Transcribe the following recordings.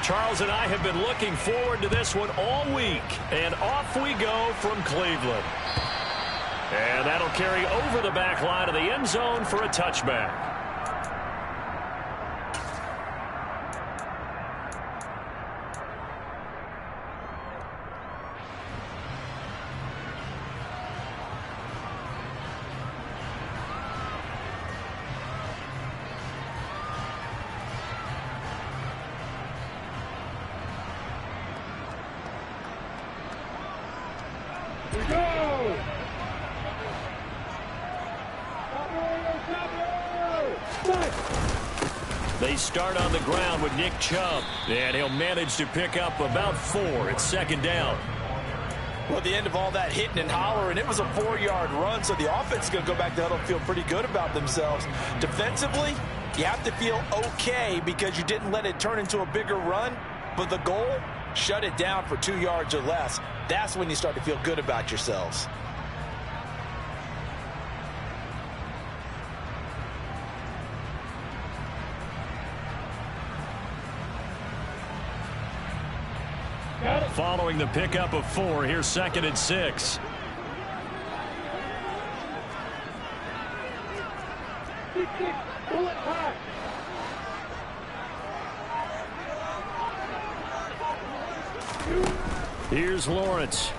Charles and I have been looking forward to this one all week. And off we go from Cleveland. And that'll carry over the back line of the end zone for a touchback. They start on the ground with Nick Chubb, and he'll manage to pick up about 4. It's second down. Well, at the end of all that hitting and hollering, it was a 4-yard run, so the offense is going to go back to huddle and feel pretty good about themselves. Defensively, you have to feel okay because you didn't let it turn into a bigger run, but the goal, shut it down for 2 yards or less. That's when you start to feel good about yourselves. Following the pickup of 4, here's 2nd and 6. Here's Lawrence.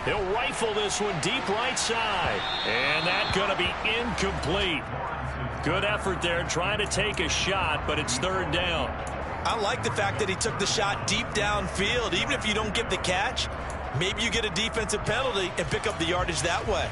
He'll rifle this one deep right side. And that's going to be incomplete. Good effort there trying to take a shot, but it's 3rd down. I like the fact that he took the shot deep downfield. Even if you don't get the catch, maybe you get a defensive penalty and pick up the yardage that way.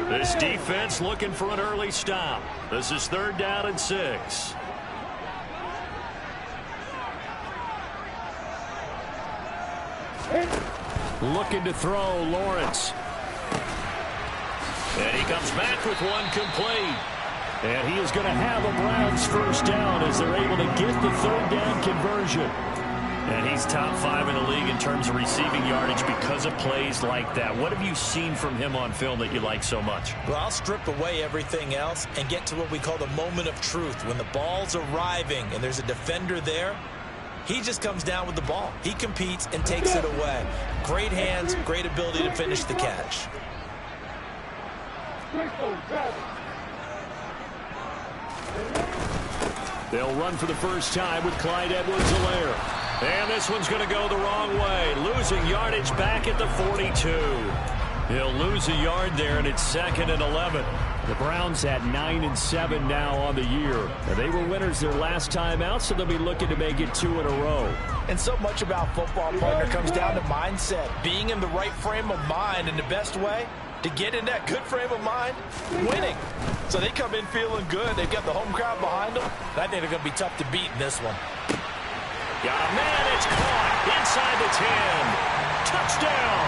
This defense looking for an early stop. This is 3rd down and 6. Looking to throw, Lawrence. And he comes back with one complete. And he is going to have a Browns first down as they're able to get the 3rd down conversion. And he's top 5 in the league in terms of receiving yardage because of plays like that. What have you seen from him on film that you like so much? Well, I'll strip away everything else and get to what we call the moment of truth. When the ball's arriving and there's a defender there, he just comes down with the ball. He competes and takes it away. Great hands, great ability to finish the catch. They'll run for the first time with Clyde Edwards-Helaire. And this one's going to go the wrong way. Losing yardage back at the 42. He'll lose a yard there, and it's 2nd and 11. The Browns at 9-7 now on the year. And they were winners their last time out, so they'll be looking to make it 2 in a row. And so much about football, partner, comes down to mindset. Being in the right frame of mind, and the best way to get in that good frame of mind, winning. So they come in feeling good. They've got the home crowd behind them. And I think they're going to be tough to beat in this one. Got a man, it's caught inside the 10. Touchdown!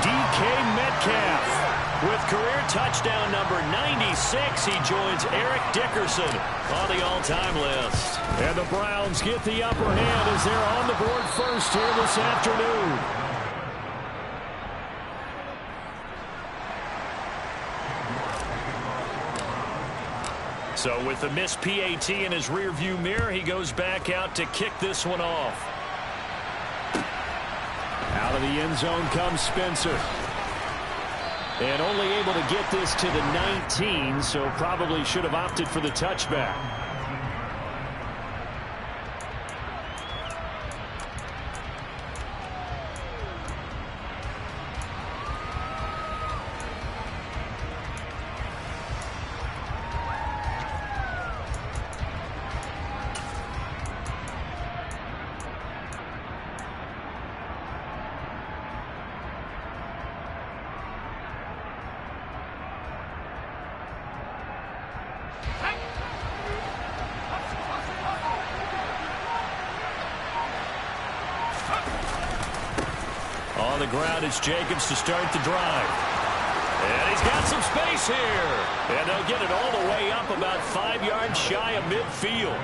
DK Metcalf with career touchdown number 96. He joins Eric Dickerson on the all-time list. And the Browns get the upper hand as they're on the board first here this afternoon. So with the missed PAT in his rearview mirror, he goes back out to kick this one off. Out of the end zone comes Spencer. And only able to get this to the 19, so probably should have opted for the touchback. On the ground is Jacobs to start the drive. And he's got some space here. And they'll get it all the way up about 5 yards shy of midfield.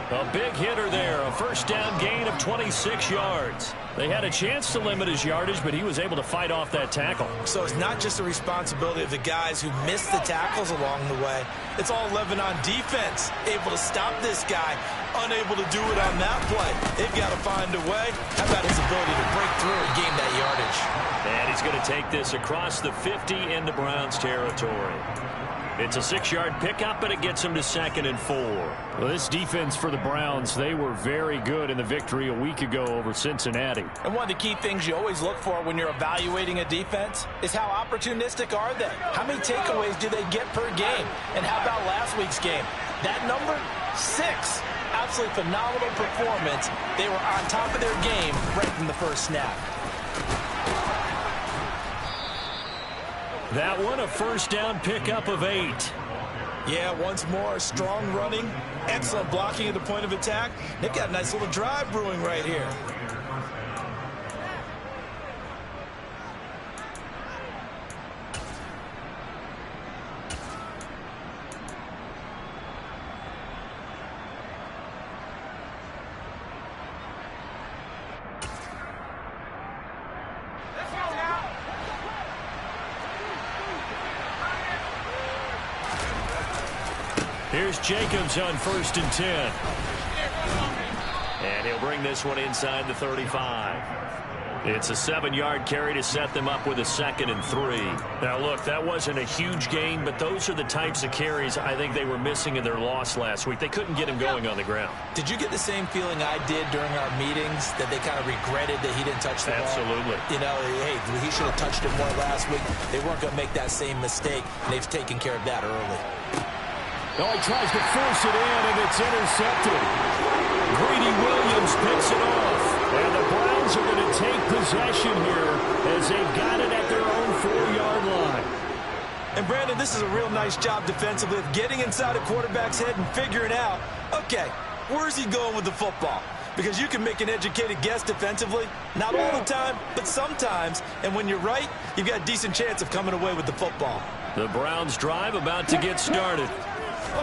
A big hitter there. A first down gain of 26 yards. They had a chance to limit his yardage, but he was able to fight off that tackle. So it's not just the responsibility of the guys who missed the tackles along the way. It's all 11 on defense. Able to stop this guy. Unable to do it on that play. They've got to find a way. How about his ability to break through and gain that yardage? And he's going to take this across the 50 into Browns territory. It's a 6-yard pickup, but it gets him to 2nd and 4. Well, this defense for the Browns, they were very good in the victory a week ago over Cincinnati. And one of the key things you always look for when you're evaluating a defense is how opportunistic are they? How many takeaways do they get per game? And how about last week's game? That number, 6. Absolutely phenomenal performance. They were on top of their game right from the first snap. That one, a first down pickup of 8. Yeah, once more, strong running, excellent blocking at the point of attack. They've got a nice little drive brewing right here. Here's Jacobs on 1st and 10. And he'll bring this one inside the 35. It's a 7-yard carry to set them up with a 2nd and 3. Now, look, that wasn't a huge gain, but those are the types of carries I think they were missing in their loss last week. They couldn't get him going on the ground. Did you get the same feeling I did during our meetings, that they kind of regretted that he didn't touch the ball? Absolutely. You know, hey, he should have touched it more last week. They weren't going to make that same mistake, and they've taken care of that early. Oh, he tries to force it in, and it's intercepted. Greedy Williams picks it off. And the Browns are going to take possession here as they've got it at their own 4-yard line. And, Brandon, this is a real nice job defensively of getting inside a quarterback's head and figuring out, okay, where's he going with the football? Because you can make an educated guess defensively, not all the time, but sometimes. And when you're right, you've got a decent chance of coming away with the football. The Browns drive about to get started.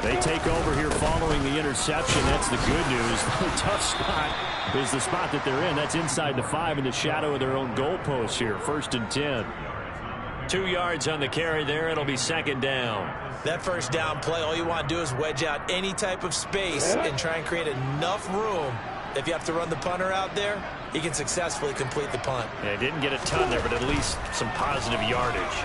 They take over here following the interception. That's the good news. The tough spot is the spot that they're in. That's inside the 5 in the shadow of their own goalpost here. 1st and 10. 2 yards on the carry there. It'll be 2nd down. That first down play, all you want to do is wedge out any type of space and try and create enough room. If you have to run the punter out there, he can successfully complete the punt. Yeah, didn't get a ton there, but at least some positive yardage.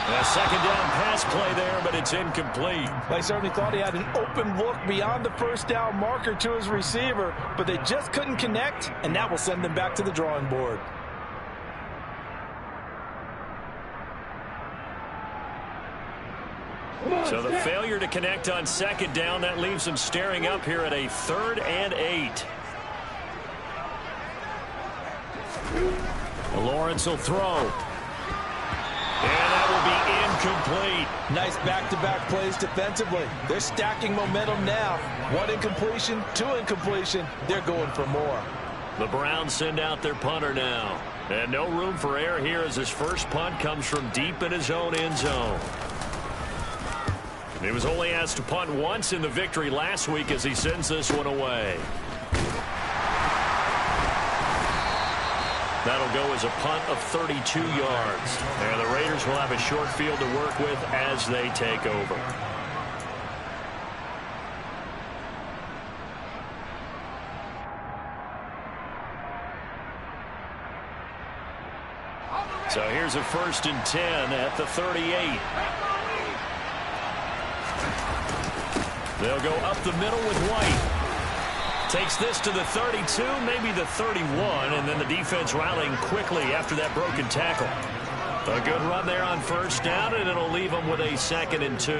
A 2nd down pass play there, but it's incomplete. They certainly thought he had an open look beyond the first down marker to his receiver, but they just couldn't connect, and that will send them back to the drawing board. So the failure to connect on 2nd down, that leaves them staring up here at a 3rd and 8. Lawrence will throw. And that will be incomplete. Nice back-to-back plays defensively. They're stacking momentum now. 1 incompletion, 2 incompletion. They're going for more. The Browns send out their punter now. And no room for error here as his first punt comes from deep in his own end zone. He was only asked to punt once in the victory last week as he sends this one away. That'll go as a punt of 32 yards. And the Raiders will have a short field to work with as they take over. So here's a 1st and 10 at the 38. They'll go up the middle with White. Takes this to the 32, maybe the 31, and then the defense rallying quickly after that broken tackle. A good run there on 1st down, and it'll leave them with a 2nd and 2.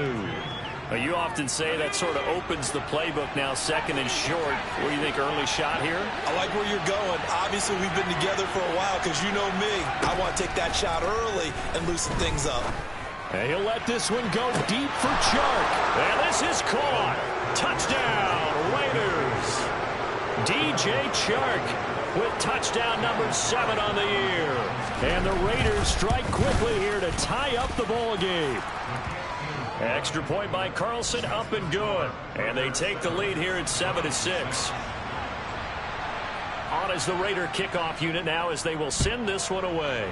You often say that sort of opens the playbook now, 2nd and short. What do you think, early shot here? I like where you're going. Obviously, we've been together for a while because you know me. I want to take that shot early and loosen things up. And he'll let this one go deep for Chark. And this is caught. Touchdown, Raiders. DJ Chark with touchdown number 7 on the year. And the Raiders strike quickly here to tie up the ball game. Extra point by Carlson, up and good. And they take the lead here at 7-6. On is the Raider kickoff unit now as they will send this one away.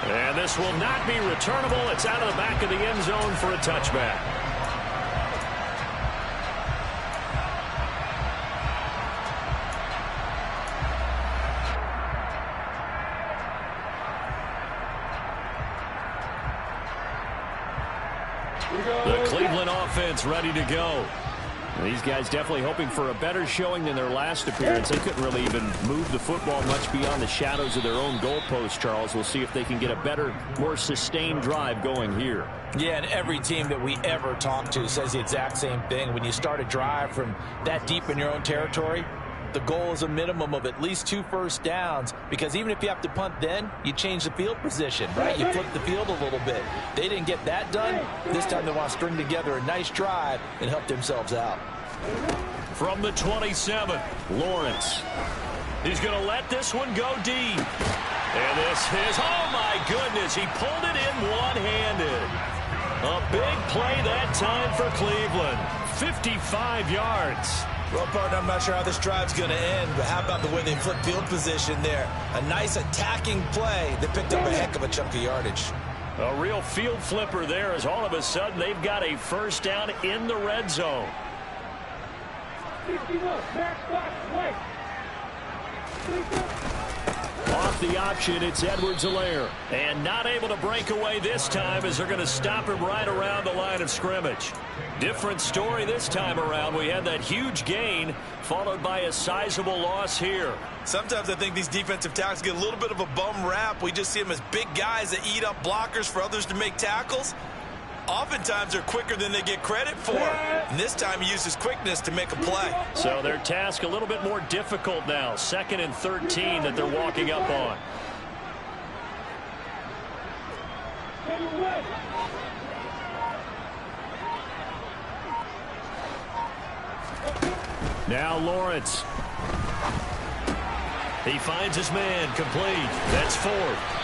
And this will not be returnable. It's out of the back of the end zone for a touchback. The Cleveland offense ready to go. These guys definitely hoping for a better showing than their last appearance. They couldn't really even move the football much beyond the shadows of their own goalpost, Charles. We'll see if they can get a better, more sustained drive going here. Yeah, and every team that we ever talk to says the exact same thing. When you start a drive from that deep in your own territory, the goal is a minimum of at least 2 first downs, because even if you have to punt then, you change the field position, right? You flip the field a little bit. They didn't get that done. This time they want to string together a nice drive and help themselves out. From the 27, Lawrence. He's going to let this one go deep. And this is, oh my goodness, he pulled it in one-handed. A big play that time for Cleveland. 55 yards. Well, partner, I'm not sure how this drive's going to end, but how about the way they flip field position there? A nice attacking play that picked up a heck of a chunk of yardage. A real field flipper there, as all of a sudden they've got a first down in the red zone. Off the option, it's Edwards-Helaire. And not able to break away this time as they're going to stop him right around the line of scrimmage. Different story this time around. We had that huge gain followed by a sizable loss here. Sometimes I think these defensive tackles get a little bit of a bum rap. We just see them as big guys that eat up blockers for others to make tackles. Oftentimes they're quicker than they get credit for. And this time he used his quickness to make a play. So their task a little bit more difficult now. 2nd and 13 that they're walking up on. Now Lawrence. He finds his man, complete. That's 4th.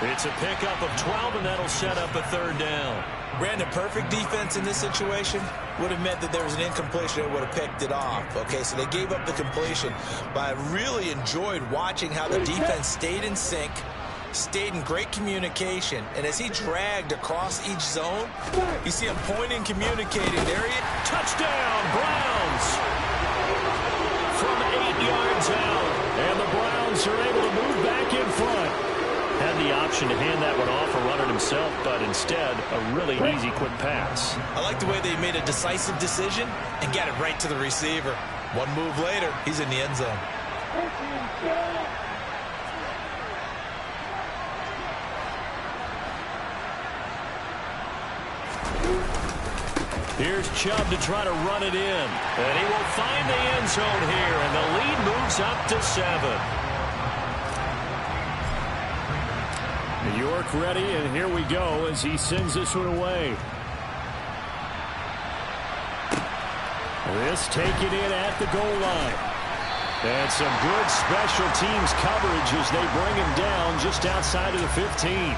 It's a pickup of 12, and that'll set up a 3rd down. Brandon, perfect defense in this situation would have meant that there was an incompletion that would have picked it off. Okay, so they gave up the completion, but I really enjoyed watching how the defense stayed in sync, stayed in great communication, and as he dragged across each zone, you see him pointing, communicating. There he is. Touchdown, Browns! From 8 yards out, and the Browns are able to move back in front. Had the option to hand that one off or run it himself, but instead, a really easy quick pass. I like the way they made a decisive decision and got it right to the receiver. One move later, he's in the end zone. Here's Chubb to try to run it in. And he will find the end zone here, and the lead moves up to 7. New York ready, and here we go as he sends this one away. This taken in at the goal line. And some good special teams coverage as they bring him down just outside of the 15.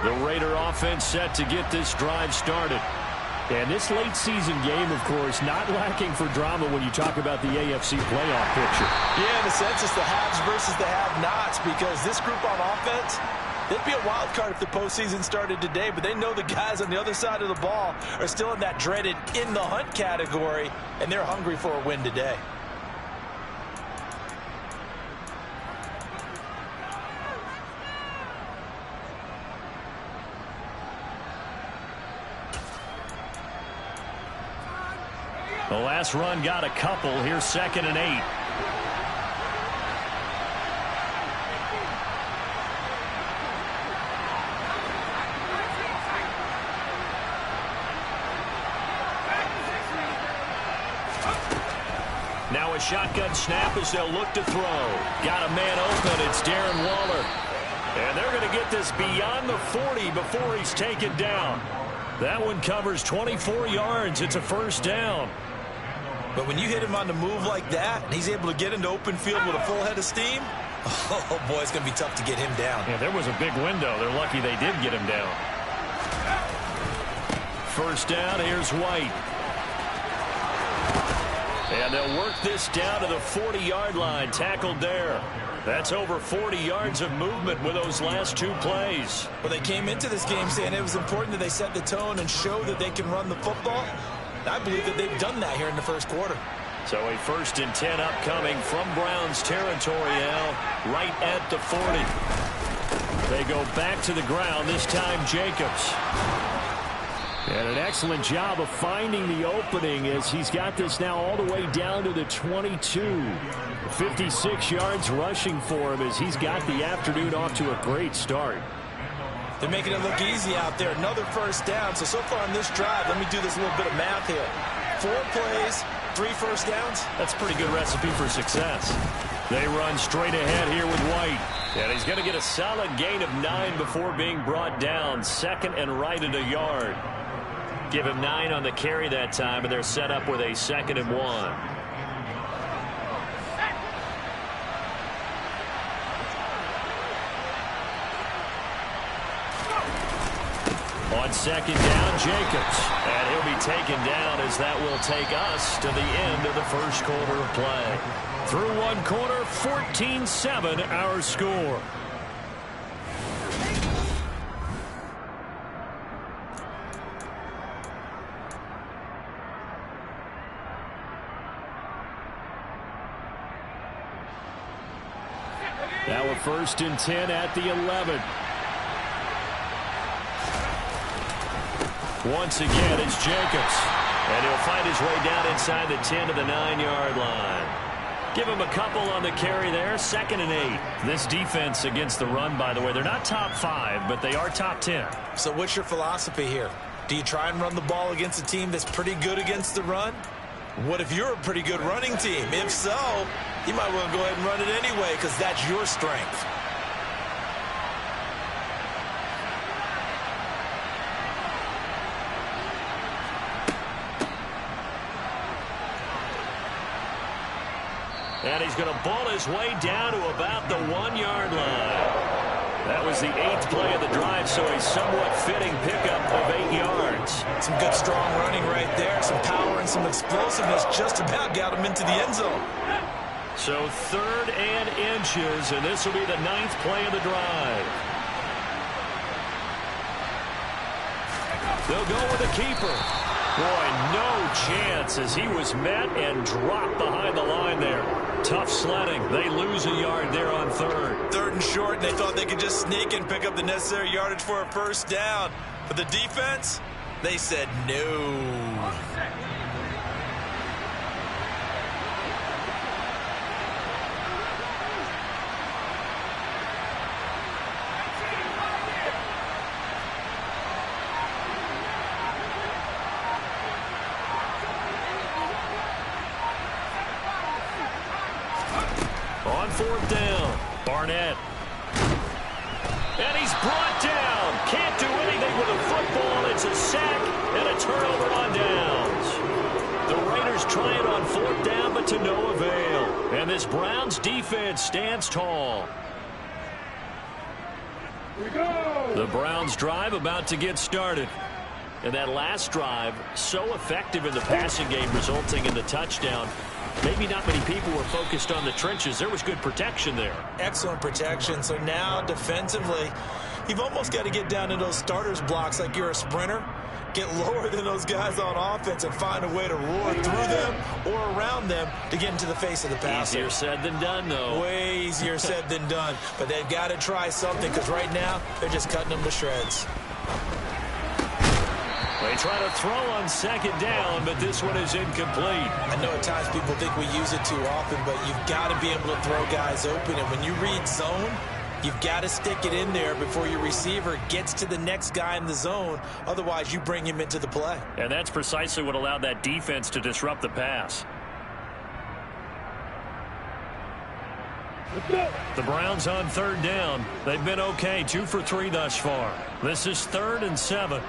The Raider offense set to get this drive started. And this late season game, of course, not lacking for drama when you talk about the AFC playoff picture. Yeah, in a sense, it's the haves versus the have-nots, because this group on offense, they'd be a wild card if the postseason started today, but they know the guys on the other side of the ball are still in that dreaded in the hunt category, and they're hungry for a win today. The last run got a couple. Here's 2nd and 8. Now a shotgun snap as they'll look to throw. Got a man open. It's Darren Waller. And they're going to get this beyond the 40 before he's taken down. That one covers 24 yards. It's a first down. But when you hit him on the move like that, and he's able to get into open field with a full head of steam, oh, boy, it's going to be tough to get him down. Yeah, there was a big window. They're lucky they did get him down. First down, here's White. And they'll work this down to the 40-yard line, tackled there. That's over 40 yards of movement with those last two plays. Well, they came into this game saying it was important that they set the tone and show that they can run the football. I believe that they've done that here in the first quarter. So a 1st and 10 upcoming from Browns territory now, right at the 40. They go back to the ground, this time Jacobs. And an excellent job of finding the opening as he's got this now all the way down to the 22. 56 yards rushing for him as he's got the afternoon off to a great start. They're making it look easy out there. Another first down. So far on this drive, let me do this little bit of math here. 4 plays, 3 first downs. That's a pretty good recipe for success. They run straight ahead here with White. And he's going to get a solid gain of 9 before being brought down. 2nd and right at a yard. Give him 9 on the carry that time, and they're set up with a 2nd and 1. On 2nd down, Jacobs. And he'll be taken down as that will take us to the end of the first quarter of play. Through one quarter, 14-7 our score. Now a 1st and 10 at the 11. Once again, it's Jacobs. And he'll find his way down inside the 10 to the 9-yard line. Give him a couple on the carry there. 2nd and 8. This defense against the run, by the way, they're not top 5, but they are top 10. So what's your philosophy here? Do you try and run the ball against a team that's pretty good against the run? What if you're a pretty good running team? If so, you might want to go ahead and run it anyway because that's your strength. And he's going to ball his way down to about the 1-yard line. That was the 8th play of the drive, so a somewhat fitting pickup of 8 yards. Some good strong running right there. Some power and some explosiveness just about got him into the end zone. So 3rd and inches, and this will be the 9th play of the drive. They'll go with a keeper. Boy, no chance as he was met and dropped behind the line there. Tough sledding. They lose a yard there on 3rd. 3rd and short, and they thought they could just sneak and pick up the necessary yardage for a first down. But the defense, they said no. On 4th down, Barnett. And he's brought down. Can't do anything with a football. It's a sack and a turnover on downs. The Raiders try it on 4th down, but to no avail. And this Browns defense stands tall. The Browns drive about to get started. And that last drive, so effective in the passing game, resulting in the touchdown. Maybe not many people were focused on the trenches. There was good protection there. Excellent protection. So now defensively, you've almost got to get down to those starters blocks like you're a sprinter. Get lower than those guys on offense and find a way to roar through them or around them to get into the face of the passer. Easier said than done, though. Way easier said than done. But they've got to try something because right now they're just cutting them to shreds. They try to throw on 2nd down, but this one is incomplete. I know at times people think we use it too often, but you've got to be able to throw guys open. And when you read zone, you've got to stick it in there before your receiver gets to the next guy in the zone. Otherwise, you bring him into the play. And that's precisely what allowed that defense to disrupt the pass. The Browns on third down. They've been okay, 2 for 3 thus far. This is 3rd and 7.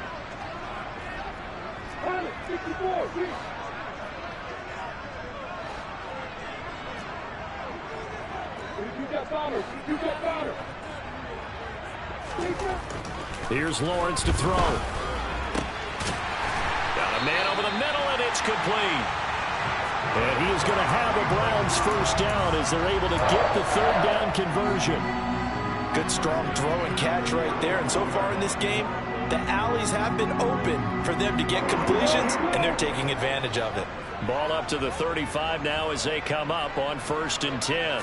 Here's Lawrence to throw. Got a man over the middle, and it's complete. And he is going to have a Browns first down as they're able to get the 3rd down conversion. Good strong throw and catch right there. And so far in this game, the alleys have been open for them to get completions, and they're taking advantage of it. Ball up to the 35 now as they come up on 1st and 10.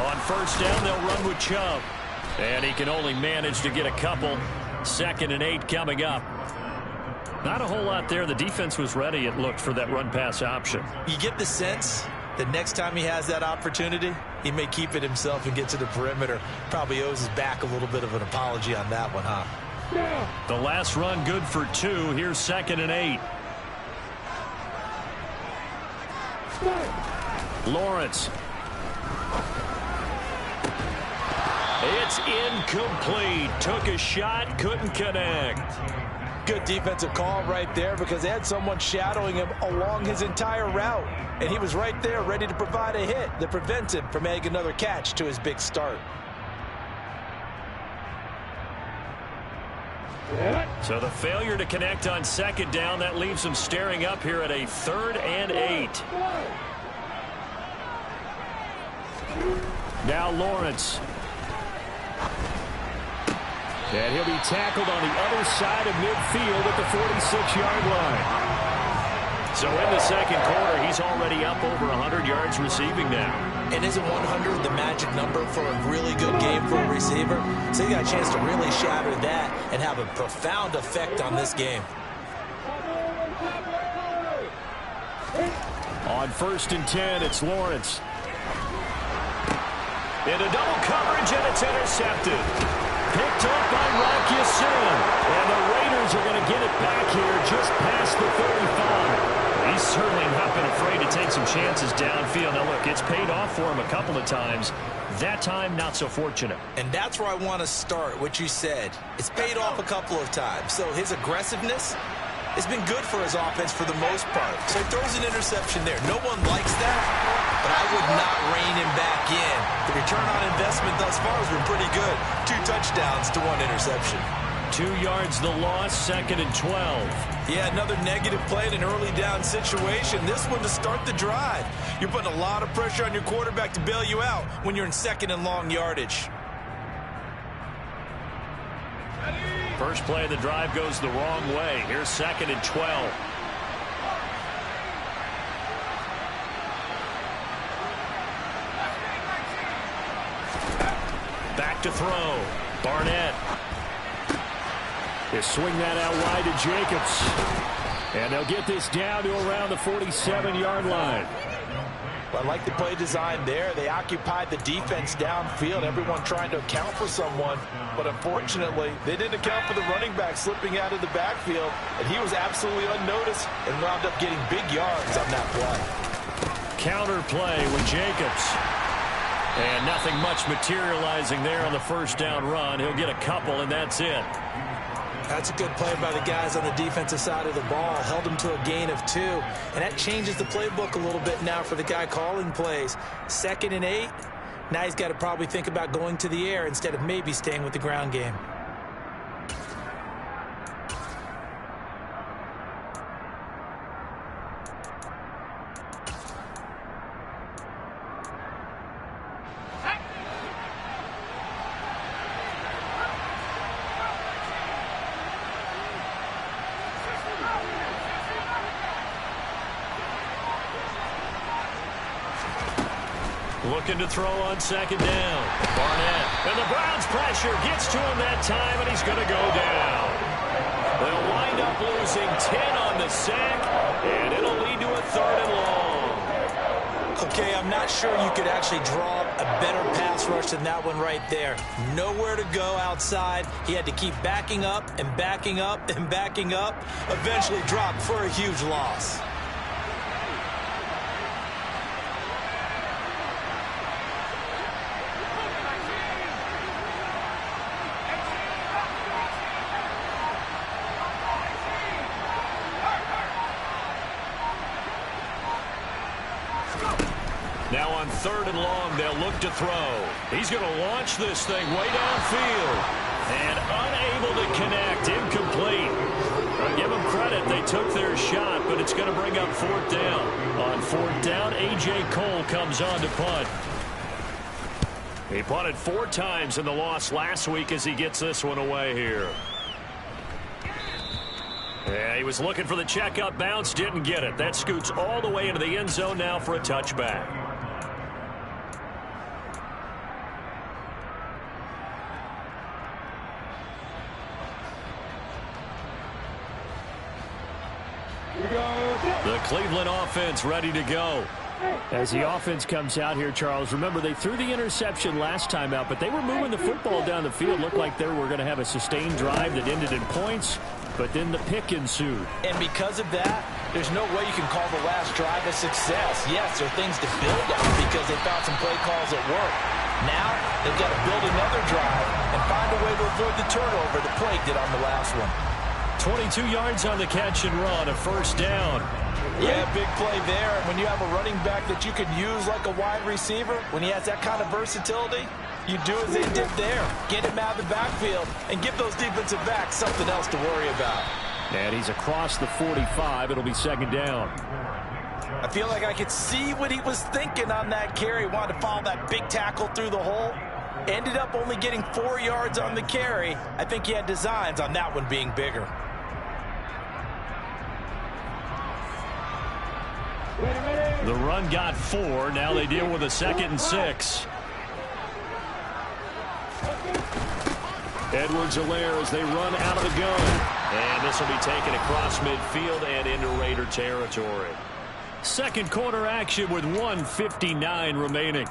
On 1st down, they'll run with Chubb. And he can only manage to get a couple. 2nd and 8 coming up. Not a whole lot there. The defense was ready, it looked, for that run-pass option. You get the sense that next time he has that opportunity, he may keep it himself and get to the perimeter. Probably owes his back a little bit of an apology on that one, huh? The last run good for 2. Here's 2nd and 8. Lawrence. It's incomplete. Took a shot, couldn't connect. Good defensive call right there because they had someone shadowing him along his entire route. And he was right there ready to provide a hit that prevents him from making another catch to his big start. So the failure to connect on 2nd down, that leaves them staring up here at a 3rd and 8. Now Lawrence. And he'll be tackled on the other side of midfield at the 46-yard line. So in the 2nd quarter, he's already up over 100 yards receiving now. And isn't 100 the magic number for a really good game for a receiver? So he got a chance to really shatter that and have a profound effect on this game. On 1st and 10, it's Lawrence. Into double coverage, and it's intercepted. Picked up by Rocky Sin. And the Raiders are going to get it back here just past the 35. He's certainly not been afraid to take some chances downfield. Now, look, it's paid off for him a couple of times. That time, not so fortunate. And that's where I want to start, what you said. It's paid off a couple of times. So his aggressiveness has been good for his offense for the most part. So he throws an interception there. No one likes that, but I would not rein him back in. The return on investment thus far has been pretty good. 2 touchdowns to 1 interception. 2 yards the loss, 2nd and 12. Yeah, another negative play in an early down situation. This one to start the drive. You're putting a lot of pressure on your quarterback to bail you out when you're in 2nd and long yardage. First play of the drive goes the wrong way. Here's 2nd and 12. Back to throw. Barnett. They swing that out wide to Jacobs. And they'll get this down to around the 47-yard line. I like the play design there. They occupied the defense downfield, everyone trying to account for someone. But unfortunately, they didn't account for the running back slipping out of the backfield, and he was absolutely unnoticed and wound up getting big yards on that play. Counter play with Jacobs. And nothing much materializing there on the first down run. He'll get a couple, and that's it. That's a good play by the guys on the defensive side of the ball. Held him to a gain of 2. And that changes the playbook a little bit now for the guy calling plays. 2nd and 8. Now he's got to probably think about going to the air instead of maybe staying with the ground game. Looking to throw on 2nd down. Barnett. And the Browns pressure gets to him that time, and he's going to go down. They'll wind up losing 10 on the sack, and it'll lead to a 3rd and long. Okay, I'm not sure you could actually draw up a better pass rush than that one right there. Nowhere to go outside. He had to keep backing up and backing up and backing up. Eventually dropped for a huge loss. Now on 3rd and long, they'll look to throw. He's going to launch this thing way downfield. And unable to connect. Incomplete. I'll give them credit. They took their shot, but it's going to bring up 4th down. On 4th down, A.J. Cole comes on to punt. He punted 4 times in the loss last week as he gets this one away here. Yeah, he was looking for the checkup bounce, didn't get it. That scoots all the way into the end zone now for a touchback. The Cleveland offense ready to go. As the offense comes out here, Charles, remember they threw the interception last time out, but they were moving the football down the field. Looked like they were going to have a sustained drive that ended in points, but then the pick ensued. And because of that, there's no way you can call the last drive a success. Yes, there are things to build on because they found some play calls that work. Now they've got to build another drive and find a way to avoid the turnover the play did on the last one. 22 yards on the catch and run, a 1st down. Yeah, big play there. And when you have a running back that you can use like a wide receiver, when he has that kind of versatility, you do as they did there. Get him out of the backfield and give those defensive backs something else to worry about. And he's across the 45. It'll be 2nd down. I feel like I could see what he was thinking on that carry. Wanted to follow that big tackle through the hole. Ended up only getting 4 yards on the carry. I think he had designs on that one being bigger. The run got 4. Now they deal with a 2nd and 6. Edwards-Helaire as they run out of the gun. And this will be taken across midfield and into Raider territory. 2nd quarter action with 1:59 remaining.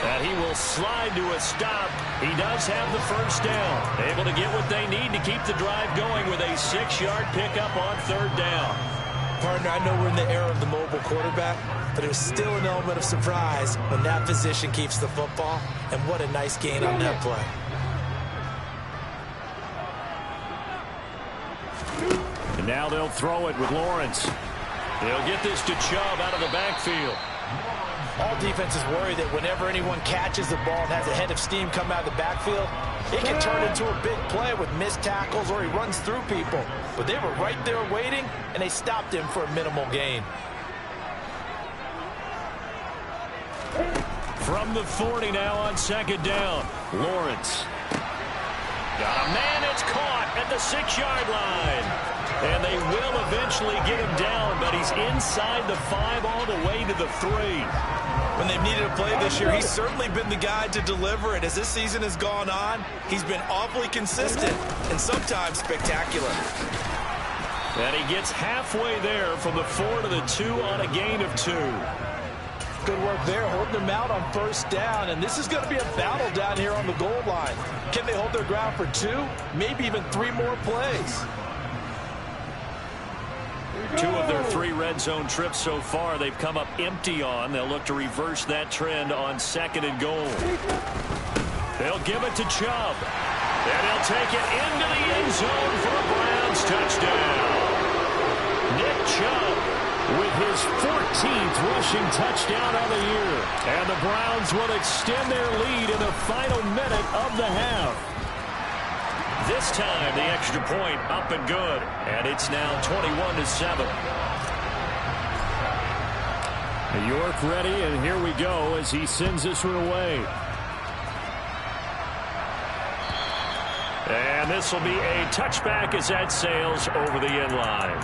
And he will slide to a stop. He does have the 1st down. Able to get what they need to keep the drive going with a 6-yard pickup on 3rd down. Partner, I know we're in the era of the mobile quarterback, but there's still an element of surprise when that position keeps the football. And what a nice gain on that play. And now they'll throw it with Lawrence. They'll get this to Chubb out of the backfield. All defenses worry that whenever anyone catches the ball and has a head of steam come out of the backfield, it can turn into a big play with missed tackles or he runs through people. But they were right there waiting, and they stopped him for a minimal gain. From the 40 now on 2nd down. Lawrence. Got a man, it's caught at the 6-yard line. And they will eventually get him down, but he's inside the 5 all the way to the 3. When they've needed a play this year, he's certainly been the guy to deliver it. As this season has gone on, he's been awfully consistent and sometimes spectacular. And he gets halfway there from the 4 to the 2 on a gain of 2. Good work there, holding them out on 1st down. And this is going to be a battle down here on the goal line. Can they hold their ground for 2, maybe even 3 more plays? 2 of their 3 red zone trips so far they've come up empty on. They'll look to reverse that trend on 2nd and goal. They'll give it to Chubb. And he'll take it into the end zone for a Browns touchdown. Nick Chubb with his 14th rushing touchdown of the year. And the Browns will extend their lead in the final minute of the half. This time, the extra point up and good. And it's now 21-7. York ready, and here we go as he sends this one away. And this will be a touchback as that sails over the end line.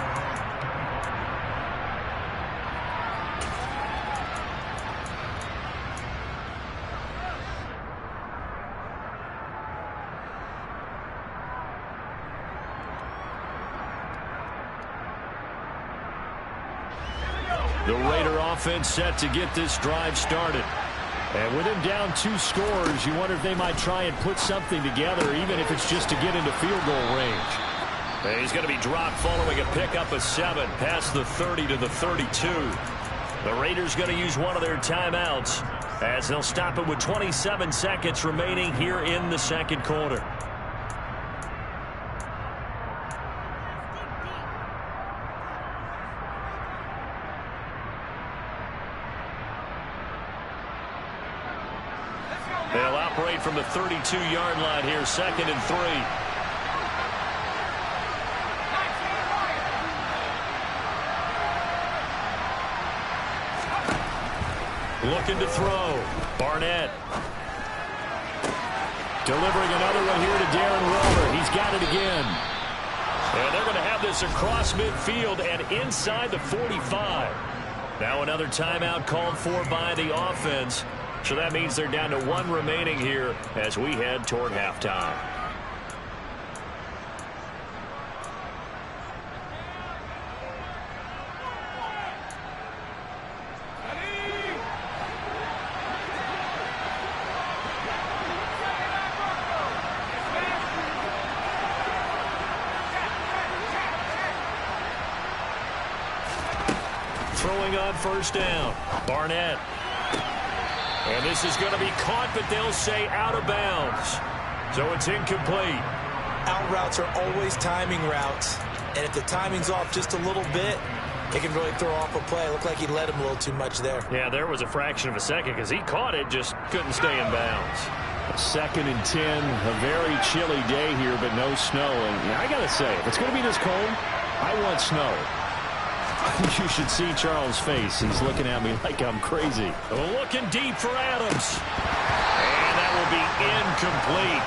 The Raider offense set to get this drive started. And with him down 2 scores, you wonder if they might try and put something together, even if it's just to get into field goal range. And he's going to be dropped following a pickup of 7 past the 30 to the 32. The Raiders going to use one of their timeouts as they'll stop it with 27 seconds remaining here in the second quarter. They'll operate from the 32-yard line here, 2nd and 3. Looking to throw. Barnett. Delivering another one here to Darren Waller. He's got it again. And they're going to have this across midfield and inside the 45. Now another timeout called for by the offense. So that means they're down to 1 remaining here as we head toward halftime. Throwing on first down. Barnett. And this is going to be caught, but they'll say out of bounds. So it's incomplete. Out routes are always timing routes. And if the timing's off just a little bit, it can really throw off a play. Looked like he led him a little too much there. Yeah, there was a fraction of a second because he caught it, just couldn't stay in bounds. 2nd and 10, a very chilly day here, but no snow. And I got to say, if it's going to be this cold, I want snow. You should see Charles' face. He's looking at me like I'm crazy. Looking deep for Adams. And that will be incomplete.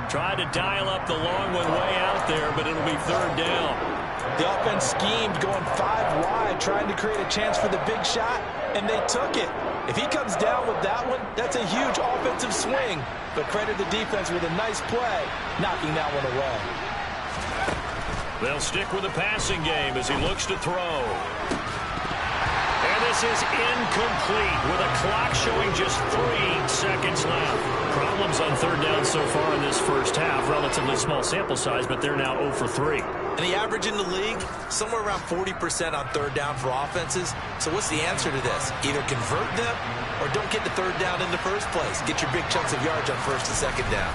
Tried to dial up the long one way out there, but it'll be 3rd down. The offense schemed going 5 wide, trying to create a chance for the big shot, and they took it. If he comes down with that one, that's a huge offensive swing. But credit the defense with a nice play, knocking that one away. They'll stick with the passing game as he looks to throw. And this is incomplete with a clock showing just 3 seconds left. Problems on 3rd down so far in this first half. Relatively small sample size, but they're now 0 for 3. And the average in the league, somewhere around 40% on 3rd down for offenses. So what's the answer to this? Either convert them or don't get the 3rd down in the first place. Get your big chunks of yards on 1st and 2nd down.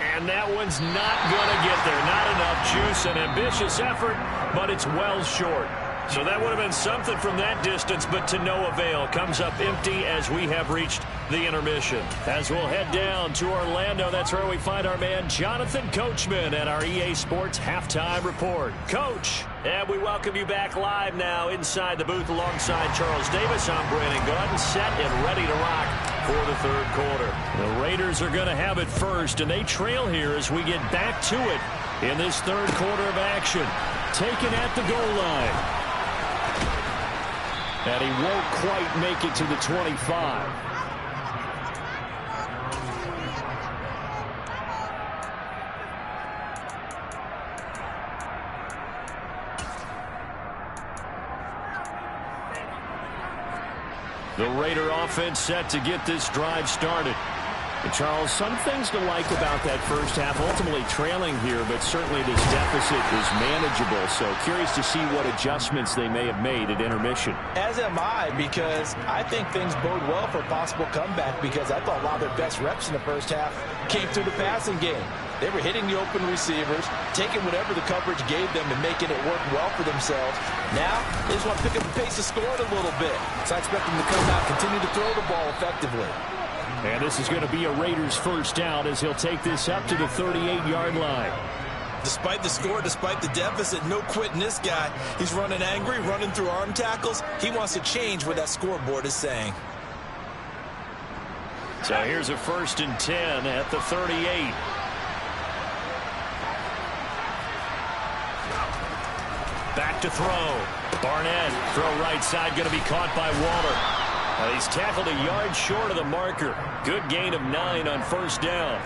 And that one's not going to get there. Not enough juice. An ambitious effort, but it's well short. So that would have been something from that distance, but to no avail. Comes up empty as we have reached the intermission. As we'll head down to Orlando, that's where we find our man Jonathan Coachman at our EA Sports Halftime Report. Coach, and we welcome you back live now inside the booth alongside Charles Davis. I'm Brandon Gunn, set and ready to rock for the 3rd quarter. The Raiders are going to have it first, and they trail here as we get back to it in this 3rd quarter of action. Taken at the goal line. And he won't quite make it to the 25. The Raider offense set to get this drive started. And Charles, some things to like about that first half. Ultimately trailing here, but certainly this deficit is manageable. So curious to see what adjustments they may have made at intermission. As am I, because I think things bode well for a possible comeback, because I thought a lot of their best reps in the first half came through the passing game. They were hitting the open receivers, taking whatever the coverage gave them and making it work well for themselves. Now, they just want to pick up the pace of scoring a little bit. So I expect them to come out, continue to throw the ball effectively. And this is going to be a Raiders first down as he'll take this up to the 38-yard line. Despite the score, despite the deficit, no quitting this guy. He's running angry, running through arm tackles. He wants to change what that scoreboard is saying. So here's a 1st and 10 at the 38. Back to throw. Barnett, throw right side, going to be caught by Waller. And he's tackled a yard short of the marker. Good gain of 9 on first down.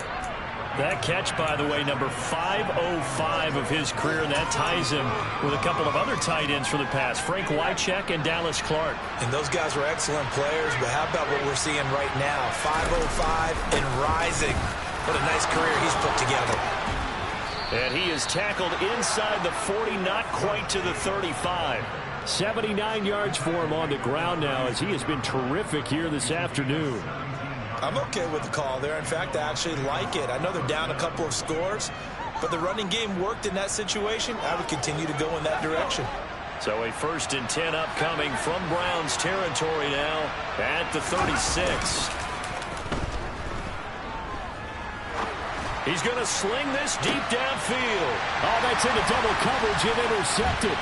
That catch, by the way, number 505 of his career, and that ties him with a couple of other tight ends for the past, Frank Wycheck and Dallas Clark. And those guys were excellent players, but how about what we're seeing right now? 505 and rising. What a nice career he's put together. And he is tackled inside the 40, not quite to the 35. 79 yards for him on the ground now, as he has been terrific here this afternoon. I'm okay with the call there. In fact, I actually like it. I know they're down a couple of scores, but the running game worked in that situation. I would continue to go in that direction. So a 1st and 10 upcoming from Browns territory now at the 36. He's going to sling this deep downfield. Oh, that's into double coverage and intercepted.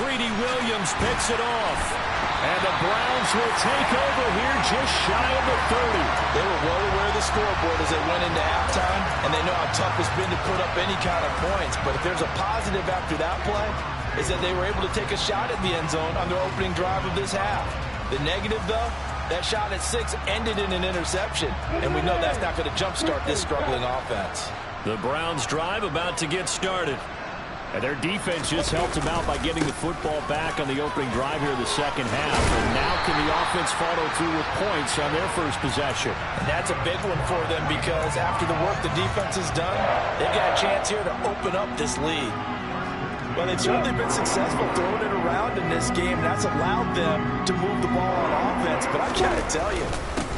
Greedy Williams picks it off. And the Browns will take over here just shy of the 30. They were well aware of the scoreboard as they went into halftime, and they know how tough it's been to put up any kind of points. But if there's a positive after that play, is that they were able to take a shot at the end zone on their opening drive of this half. The negative, though, that shot at 6 ended in an interception, and we know that's not going to jumpstart this struggling offense. The Browns drive about to get started. And their defense just helped them out by getting the football back on the opening drive here in the second half. And now can the offense follow through with points on their first possession? And that's a big one for them because after the work the defense has done, they've got a chance here to open up this lead. Well, they've certainly been successful throwing it around in this game. That's allowed them to move the ball on offense. But I got to tell you,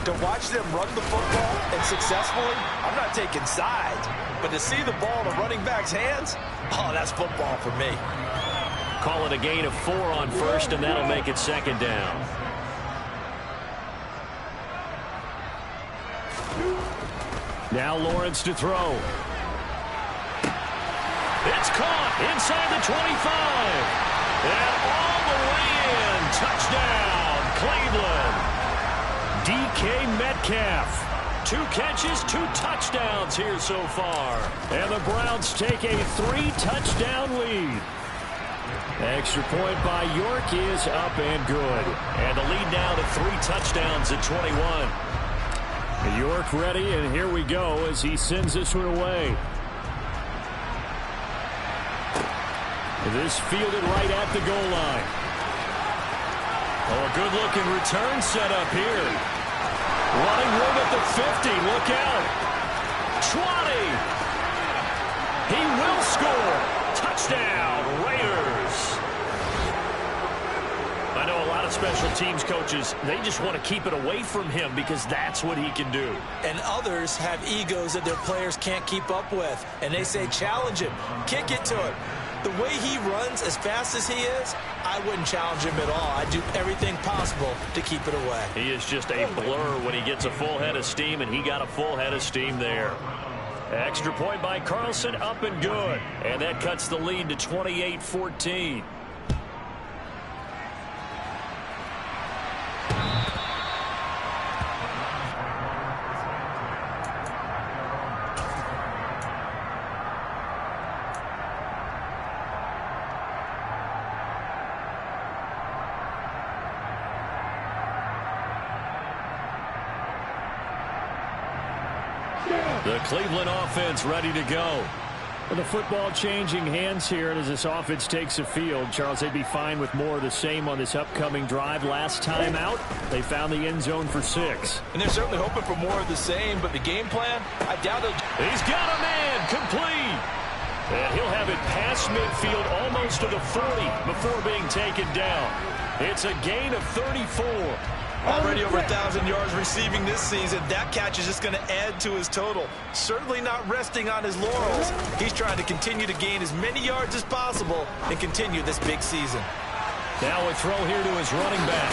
to watch them run the football and successfully, I'm not taking sides. But to see the ball in a running back's hands, oh, that's football for me. Call it a gain of 4 on first, and that'll make it second down. Now Lawrence to throw. It's caught inside the 25. And all the way in. Touchdown, Cleveland. DK Metcalf. 2 catches, 2 touchdowns here so far. And the Browns take a 3-touchdown lead. Extra point by York is up and good. And the lead now to 3 touchdowns at 21. York ready, and here we go as he sends this one away. This fielded right at the goal line. Oh, a good-looking return set up here. Running room at the 50. Look out. 20. He will score. Touchdown, Raiders. I know a lot of special teams coaches, they just want to keep it away from him because that's what he can do. And others have egos that their players can't keep up with. And they say, challenge him. Kick it to him. The way he runs as fast as he is, I wouldn't challenge him at all. I'd do everything possible to keep it away. He is just a blur when he gets a full head of steam, and he got a full head of steam there. Extra point by Carlson, up and good. And that cuts the lead to 28-14. The Cleveland offense ready to go. With the football changing hands here, and as this offense takes the field, Charles, they'd be fine with more of the same on this upcoming drive. Last time out, they found the end zone for 6. And they're certainly hoping for more of the same, but the game plan, I doubt it. He's got a man complete. And he'll have it past midfield almost to the 40 before being taken down. It's a gain of 34. Already over 1,000 yards receiving this season. That catch is just going to add to his total. Certainly not resting on his laurels. He's trying to continue to gain as many yards as possible and continue this big season. Now a throw here to his running back.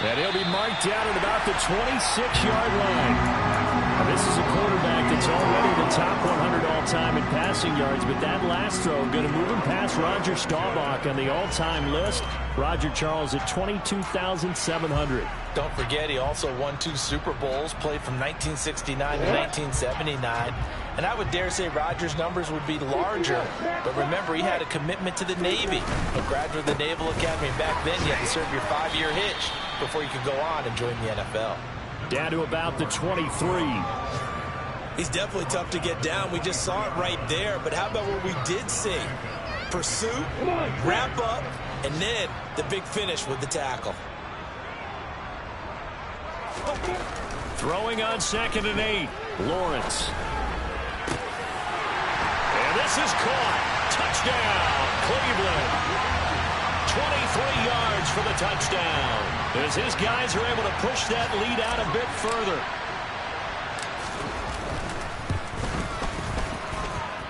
And he'll be marked down at about the 26-yard line. Now this is a quarterback that's already the top 100 all-time in passing yards, but that last throw going to move him past Roger Staubach on the all-time list. Roger Charles at 22,700. Don't forget, he also won 2 Super Bowls, played from 1969 to 1979. And I would dare say Roger's numbers would be larger. But remember, he had a commitment to the Navy, a graduate of the Naval Academy. Back then, you had to serve your 5-year hitch before you could go on and join the NFL. Down to about the 23. He's definitely tough to get down. We just saw it right there. But how about what we did see? Pursuit, wrap up, and then the big finish with the tackle. Throwing on 2nd and 8. Lawrence. And this is caught. Touchdown, Cleveland. 23 yards for the touchdown. As his guys are able to push that lead out a bit further.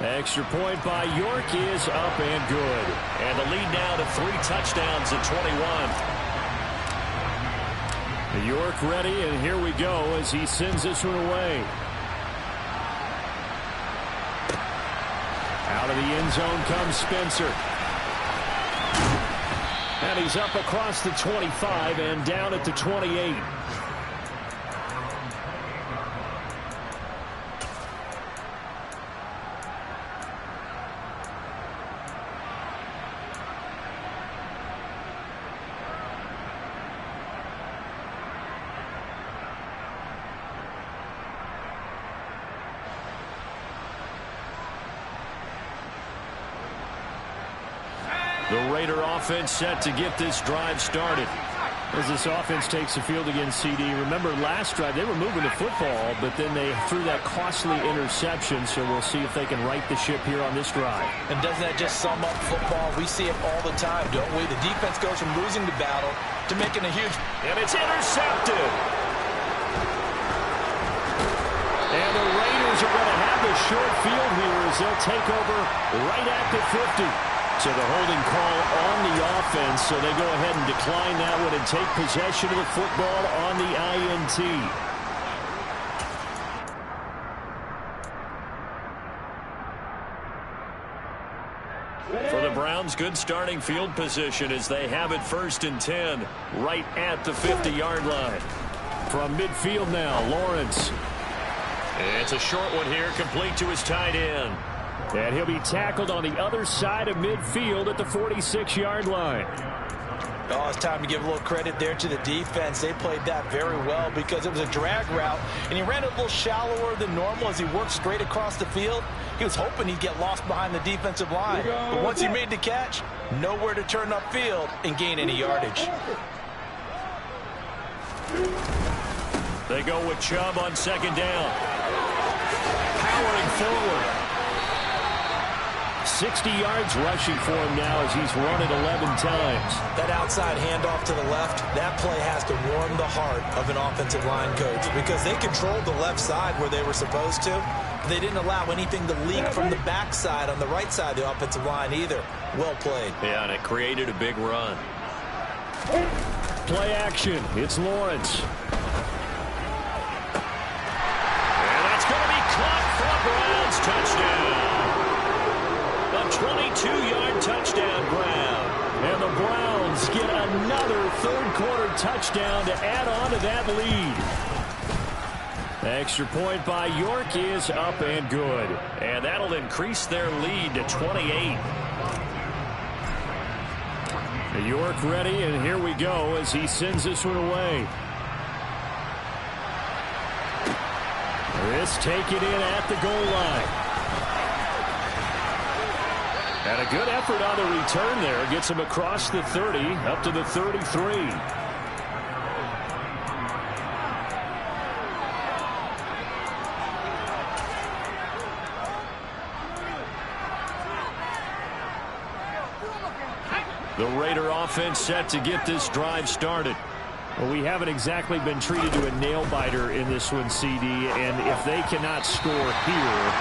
Extra point by York is up and good. And the lead now to 3 touchdowns at 21. York ready, and here we go as he sends this one away. Out of the end zone comes Spencer. And he's up across the 25 and down at the 28. The Raider offense set to get this drive started. As this offense takes the field against CD, remember last drive they were moving the football, but then they threw that costly interception, so we'll see if they can right the ship here on this drive. And doesn't that just sum up football? We see it all the time, don't we? The defense goes from losing the battle to making a huge... And it's intercepted. And the Raiders are going to have the short field here as they'll take over right at the 50. So the holding call on the offense, so they go ahead and decline that one and take possession of the football on the INT. For the Browns, good starting field position as they have it 1st and 10 right at the 50-yard line. From midfield now, Lawrence. It's a short one here, complete to his tight end. And he'll be tackled on the other side of midfield at the 46-yard line. Oh, it's time to give a little credit there to the defense. They played that very well because it was a drag route, and he ran a little shallower than normal as he worked straight across the field. He was hoping he'd get lost behind the defensive line. But once he made the catch, nowhere to turn upfield and gain any yardage. They go with Chubb on 2nd down. Powering forward. 60 yards rushing for him now as he's run it 11 times. That outside handoff to the left, that play has to warm the heart of an offensive line coach because they controlled the left side where they were supposed to. They didn't allow anything to leak from the backside on the right side of the offensive line either. Well played. Yeah, and it created a big run. Play action. It's Lawrence. And that's going to be caught for a Browns touchdown. A 22-yard touchdown grab. And the Browns get another 3rd-quarter touchdown to add on to that lead. Extra point by York is up and good. And that'll increase their lead to 28. York ready, and here we go as he sends this one away. This taken in at the goal line. And a good effort on the return there. Gets him across the 30, up to the 33. The Raider offense set to get this drive started. Well, we haven't exactly been treated to a nail-biter in this one, CD, and if they cannot score here,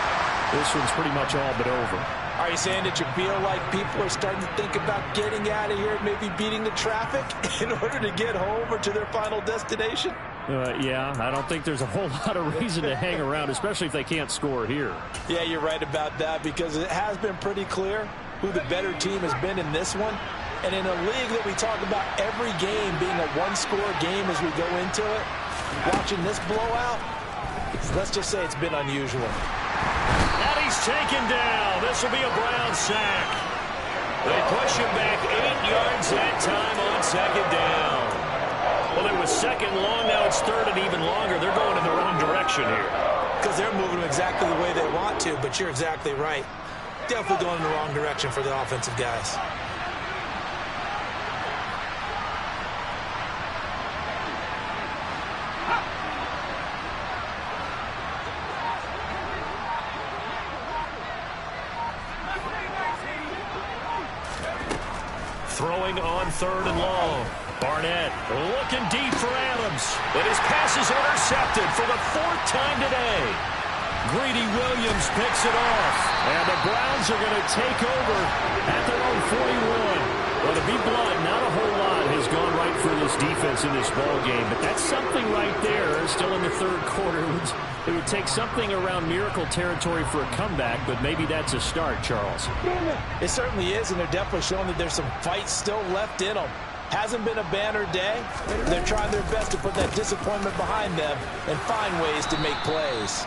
this one's pretty much all but over. Are you saying that you feel like people are starting to think about getting out of here, maybe beating the traffic in order to get home or to their final destination? Yeah, I don't think there's a whole lot of reason to hang around, especially if they can't score here. Yeah, you're right about that because it has been pretty clear who the better team has been in this one. And in a league that we talk about every game being a one-score game as we go into it, watching this blowout, let's just say it's been unusual. And he's taken down. This will be a Brown sack. They push him back 8 yards that time on 2nd down. Well, it was 2nd long. Now it's 3rd and even longer. They're going in the wrong direction here. because they're moving them exactly the way they want to, but you're exactly right. Definitely going in the wrong direction for the offensive guys. Throwing on 3rd and long. Barnett looking deep for Adams. But his pass is intercepted for the 4th time today. Greedy Williams picks it off. And the Browns are going to take over at their own 41. Well, to be blunt, not a whole lot has gone right for this defense in this ball game. But that's something right there. Still in the 3rd quarter. It would take something around miracle territory for a comeback, but maybe that's a start, Charles. It certainly is, and they're definitely showing that there's some fight still left in them. Hasn't been a banner day. They're trying their best to put that disappointment behind them and find ways to make plays.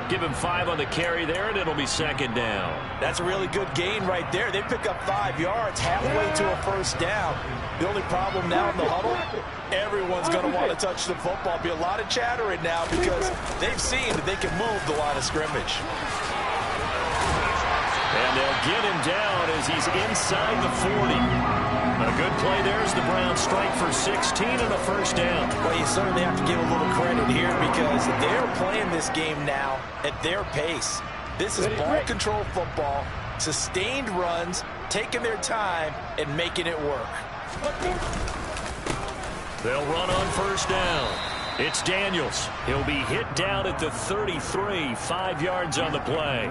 Give him 5 on the carry there, and it'll be 2nd down. That's a really good gain right there. They pick up 5 yards halfway to a 1st down. The only problem now in the huddle, everyone's going to want to touch the football. Be a lot of chattering now because they've seen that they can move the line of scrimmage. And they'll get him down as he's inside the 40. A good play there as the Browns strike for 16 and a 1st down. Well, you certainly have to give a little credit here because they're playing this game now at their pace. This is ball control football, sustained runs, taking their time, and making it work. They'll run on 1st down. It's Daniels. He'll be hit down at the 33, 5 yards on the play.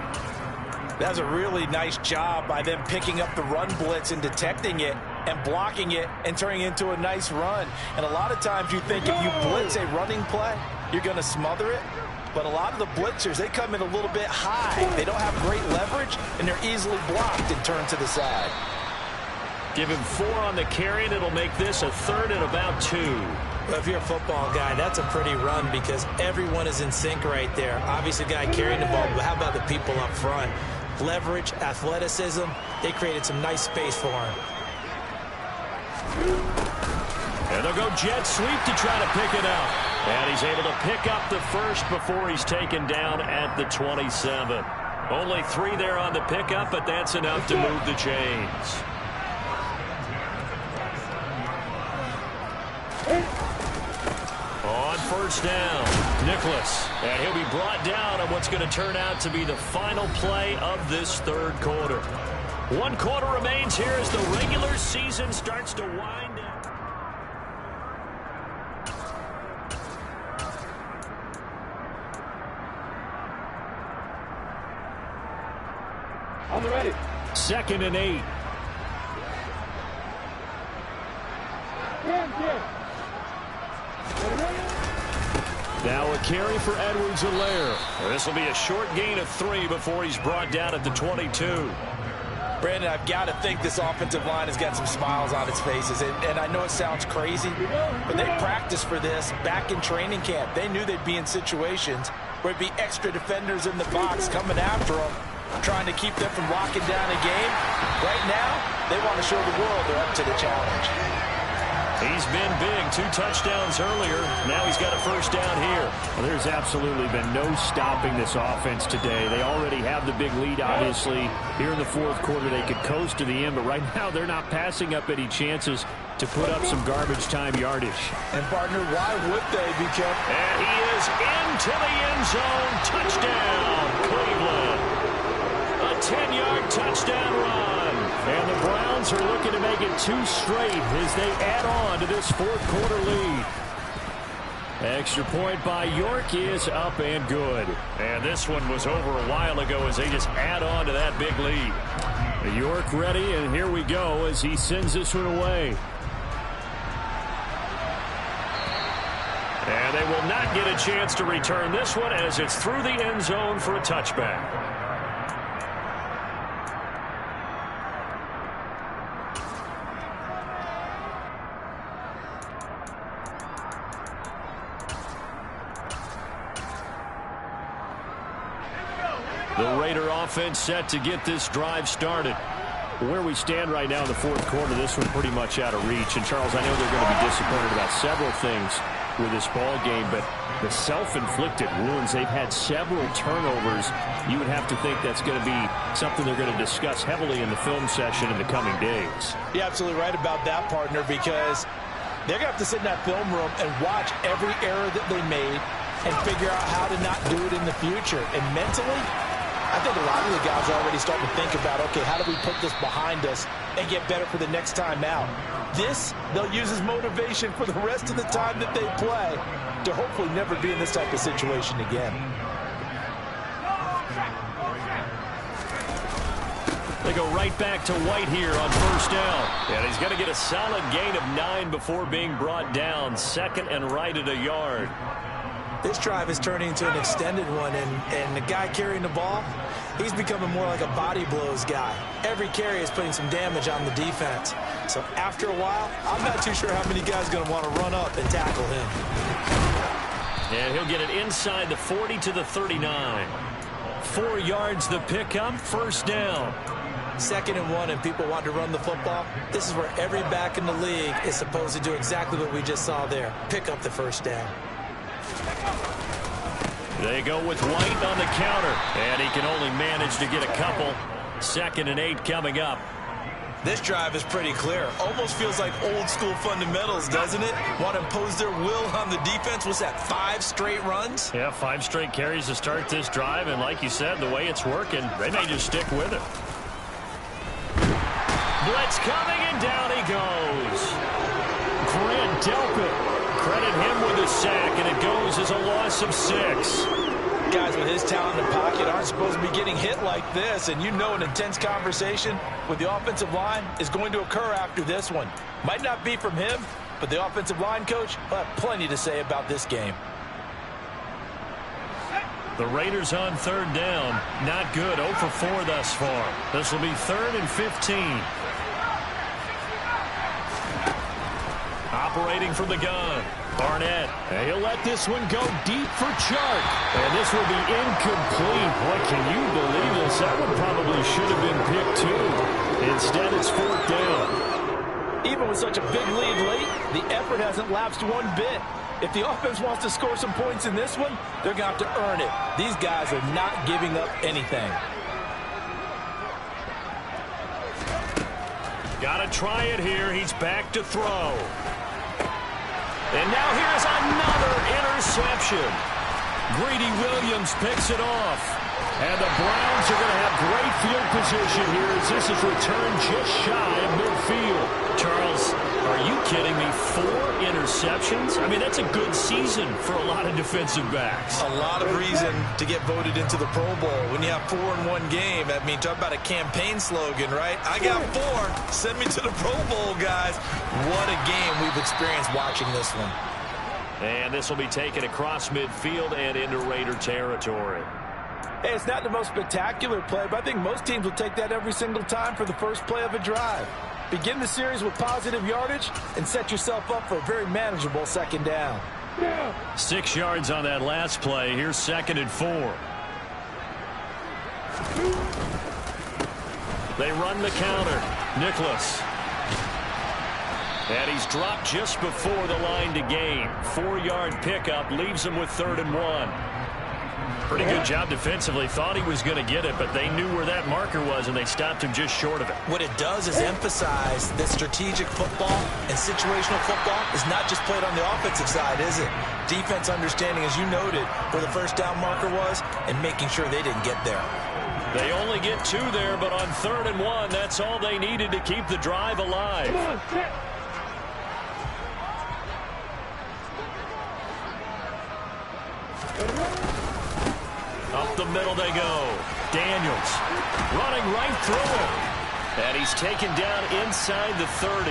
That's a really nice job by them picking up the run blitz and detecting it and blocking it and turning it into a nice run. And a lot of times you think if you blitz a running play, you're going to smother it. But a lot of the blitzers, they come in a little bit high. They don't have great leverage, and they're easily blocked and turned to the side. Give him 4 on the carry, and it'll make this a 3rd and about 2. Well, if you're a football guy, that's a pretty run because everyone is in sync right there. Obviously, the guy carrying the ball, but how about the people up front? Leverage, athleticism, they created some nice space for him. And they'll go jet sweep to try to pick it up. And he's able to pick up the 1st before he's taken down at the 27. Only 3 there on the pickup, but that's enough to move the chains. On 1st down, Nicholas. And he'll be brought down on what's going to turn out to be the final play of this 3rd quarter. 1 quarter remains here as the regular season starts to wind down. On the ready. 2nd and 8. Now a carry for Edwards-Helaire. This will be a short gain of 3 before he's brought down at the 22. Brandon, I've got to think this offensive line has got some smiles on its faces. And I know it sounds crazy, but they practiced for this back in training camp. They knew they'd be in situations where it'd be extra defenders in the box coming after them, trying to keep them from locking down a game. Right now, they want to show the world they're up to the challenge. He's been big. 2 touchdowns earlier. Now he's got a 1st down here. Well, there's absolutely been no stopping this offense today. They already have the big lead, obviously. Here in the 4th quarter, they could coast to the end, but right now they're not passing up any chances to put up some garbage time yardage. And, partner, why would they? Because and he is into the end zone. Touchdown, Cleveland. A 10-yard touchdown run. And the Browns are looking to make it 2 straight as they add on to this 4th quarter lead. Extra point by York is up and good. And this one was over a while ago as they just add on to that big lead. York ready, and here we go as he sends this one away. And they will not get a chance to return this one as it's through the end zone for a touchback. The Raider offense set to get this drive started. Where we stand right now in the 4th quarter, this one pretty much out of reach. And, Charles, I know they're going to be disappointed about several things. with this ball game, but the self-inflicted wounds, they've had several turnovers. You would have to think that's going to be something they're going to discuss heavily in the film session in the coming days. You're absolutely right about that, partner, because they're going to have to sit in that film room and watch every error that they made and figure out how to not do it in the future. And mentally, I think a lot of the guys are already starting to think about, okay, how do we put this behind us and get better for the next time out? This, they'll use as motivation for the rest of the time that they play to hopefully never be in this type of situation again. They go right back to White here on first down. And he's going to get a solid gain of 9 before being brought down. Second and right at a yard. This drive is turning into an extended one, and the guy carrying the ball, he's becoming more like a body blows guy. Every carry is putting some damage on the defense. So after a while, I'm not too sure how many guys are going to want to run up and tackle him. And he'll get it inside the 40 to the 39. 4 yards the pickup, first down. 2nd and 1, and people want to run the football. This is where every back in the league is supposed to do exactly what we just saw there. Pick up the first down. They go with White on the counter, and he can only manage to get a couple. 2nd and 8 coming up. This drive is pretty clear. Almost feels like old school fundamentals, doesn't it? Want to impose their will on the defense. What's that, 5 straight runs? Yeah, 5 straight carries to start this drive, and like you said, the way it's working, they may just stick with it. Blitz coming, and down he goes. Grant Delpit. Credit him with a sack, and it goes as a loss of 6. Guys with his talent in the pocket aren't supposed to be getting hit like this, and you know an intense conversation with the offensive line is going to occur after this one. Might not be from him, but the offensive line coach will have plenty to say about this game. The Raiders on 3rd down. Not good. 0 for 4 thus far. This will be 3rd and 15. Operating from the gun. Barnett. And he'll let this one go deep for Chark. And this will be incomplete. Boy, can you believe this? That one probably should have been picked too. Instead, it's 4th down. Even with such a big lead late, the effort hasn't lapsed one bit. If the offense wants to score some points in this one, they're going to have to earn it. These guys are not giving up anything. Got to try it here. He's back to throw. And now here's another interception. Greedy Williams picks it off. And the Browns are going to have great field position here as this is returned just shy of midfield. Charles, are you kidding me? 4 interceptions? I mean, that's a good season for a lot of defensive backs. A lot of reason to get voted into the Pro Bowl. When you have 4 in one game, I mean, talk about a campaign slogan, right? I got 4. Send me to the Pro Bowl, guys. What a game we've experienced watching this one. And this will be taken across midfield and into Raider territory. Hey, it's not the most spectacular play, but I think most teams will take that every single time for the first play of a drive. Begin the series with positive yardage and set yourself up for a very manageable 2nd down. 6 yards on that last play. Here's 2nd and 4. They run the counter. Nicholas. And he's dropped just before the line to gain. 4-yard pickup leaves him with 3rd and 1. Pretty good job defensively. Thought he was going to get it, but they knew where that marker was, and they stopped him just short of it. What it does is emphasize that strategic football and situational football is not just played on the offensive side, is it? Defense understanding, as you noted, where the first down marker was and making sure they didn't get there. They only get 2 there, but on 3rd and 1, that's all they needed to keep the drive alive. Up the middle they go. Daniels running right through him. And he's taken down inside the 30.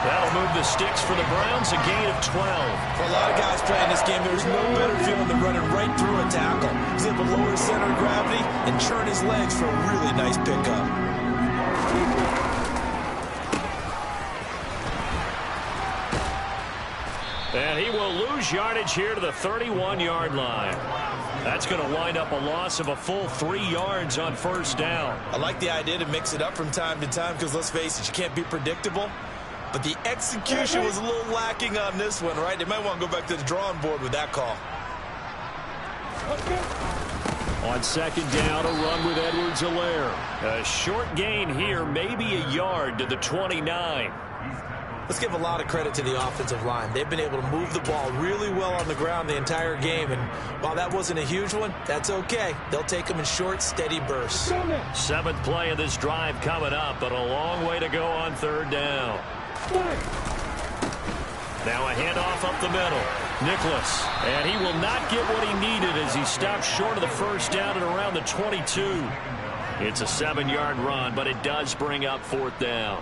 That'll move the sticks for the Browns, a gain of 12. For a lot of guys playing this game, there's no better feeling than running right through a tackle. He's able to lower his center of gravity and churn his legs for a really nice pickup. And he will lose yardage here to the 31-yard line. That's going to wind up a loss of a full 3 yards on 1st down. I like the idea to mix it up from time to time because, let's face it, you can't be predictable. but the execution was a little lacking on this one, right? They might want to go back to the drawing board with that call. On second down, a run with Edwards-Helaire. A short gain here, maybe a yard to the 29. Let's give a lot of credit to the offensive line. They've been able to move the ball really well on the ground the entire game, and while that wasn't a huge one, that's okay. They'll take them in short, steady bursts. 7th play of this drive coming up, but a long way to go on third down. Now a handoff up the middle. Nicholas, and he will not get what he needed as he stopped short of the first down at around the 22. It's a 7-yard run, but it does bring up fourth down.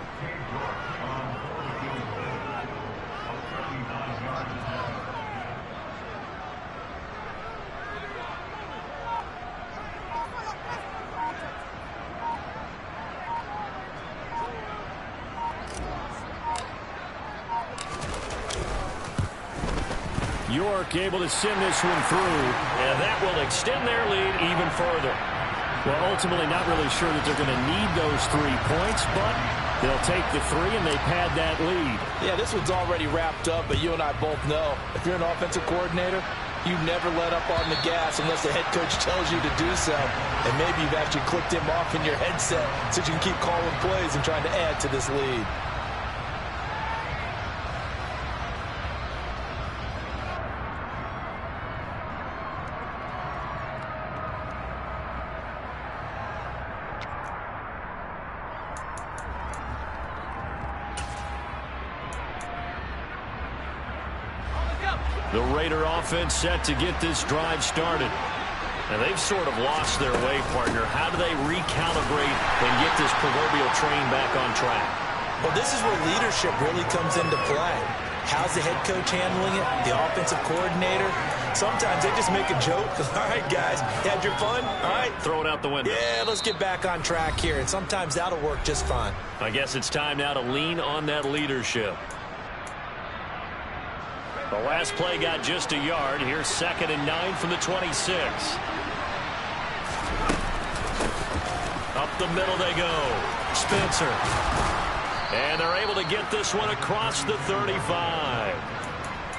York able to send this one through, and that will extend their lead even further. Well, ultimately not really sure that they're going to need those 3 points, but they'll take the 3 and they pad that lead. Yeah, this one's already wrapped up, but you and I both know if you're an offensive coordinator, you never let up on the gas unless the head coach tells you to do so. And maybe you've actually clicked him off in your headset so you can keep calling plays and trying to add to this lead. The Raider offense set to get this drive started. And they've sort of lost their way, partner. How do they recalibrate and get this proverbial train back on track? Well, this is where leadership really comes into play. How's the head coach handling it? The offensive coordinator? Sometimes they just make a joke. All right, guys, had your fun? All right. Throw it out the window. Yeah, let's get back on track here. And sometimes that'll work just fine. I guess it's time now to lean on that leadership. The last play got just a yard. Here's 2nd and 9 from the 26. Up the middle they go. Spencer. And they're able to get this one across the 35.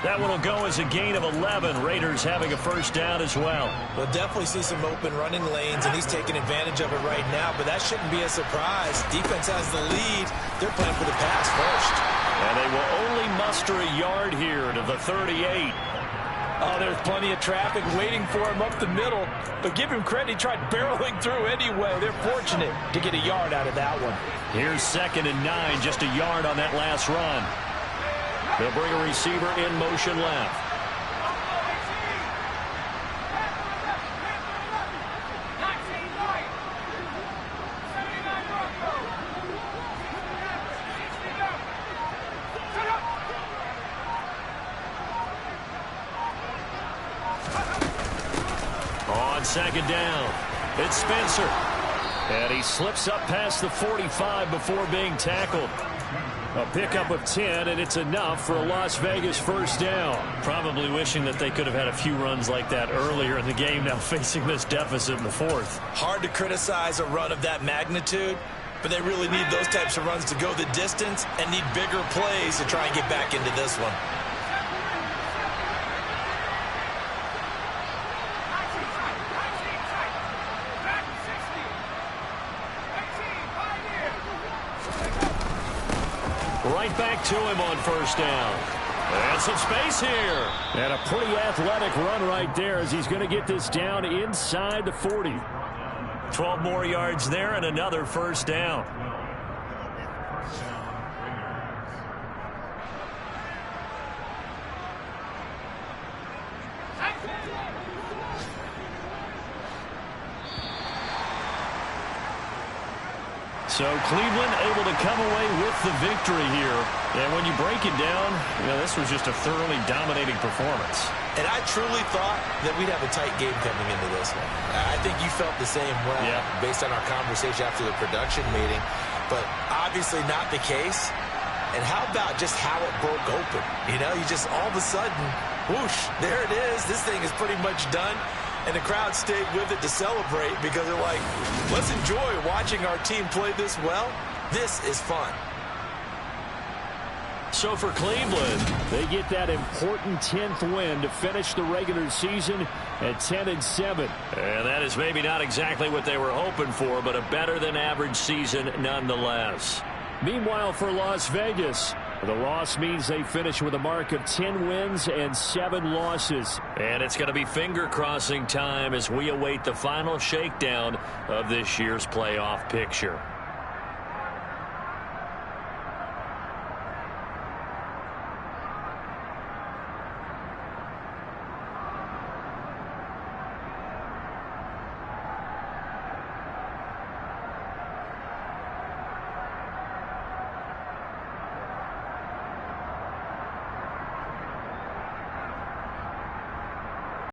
That one will go as a gain of 11. Raiders having a first down as well. We'll definitely see some open running lanes, and he's taking advantage of it right now, but that shouldn't be a surprise. Defense has the lead. They're playing for the pass first. And they will only muster a yard here to the 38. Oh, there's plenty of traffic waiting for him up the middle. But give him credit, he tried barreling through anyway. They're fortunate to get a yard out of that one. Here's 2nd and 9, just a yard on that last run. They'll bring a receiver in motion left. On second down, it's Spencer. And he slips up past the 45 before being tackled. A pickup of 10, and it's enough for a Las Vegas first down. Probably wishing that they could have had a few runs like that earlier in the game, now facing this deficit in the 4th. Hard to criticize a run of that magnitude, but they really need those types of runs to go the distance and need bigger plays to try and get back into this one. Right back to him on first down. And some space here. And a pretty athletic run right there as he's going to get this down inside the 40. 12 more yards there and another first down. So Cleveland able to come away with the victory here. And when you break it down, this was just a thoroughly dominating performance. And I truly thought that we'd have a tight game coming into this one. I think you felt the same way based on our conversation after the production meeting. But obviously not the case. And how about just how it broke open? You just all of a sudden, whoosh, there it is. This thing is pretty much done. And the crowd stayed with it to celebrate because they're like, let's enjoy watching our team play this well. This is fun. So for Cleveland, they get that important 10th win to finish the regular season at 10-7. And that is maybe not exactly what they were hoping for, but a better-than-average season nonetheless. Meanwhile, for Las Vegas, the loss means they finish with a mark of 10 wins and 7 losses. And it's going to be finger-crossing time as we await the final shakedown of this year's playoff picture.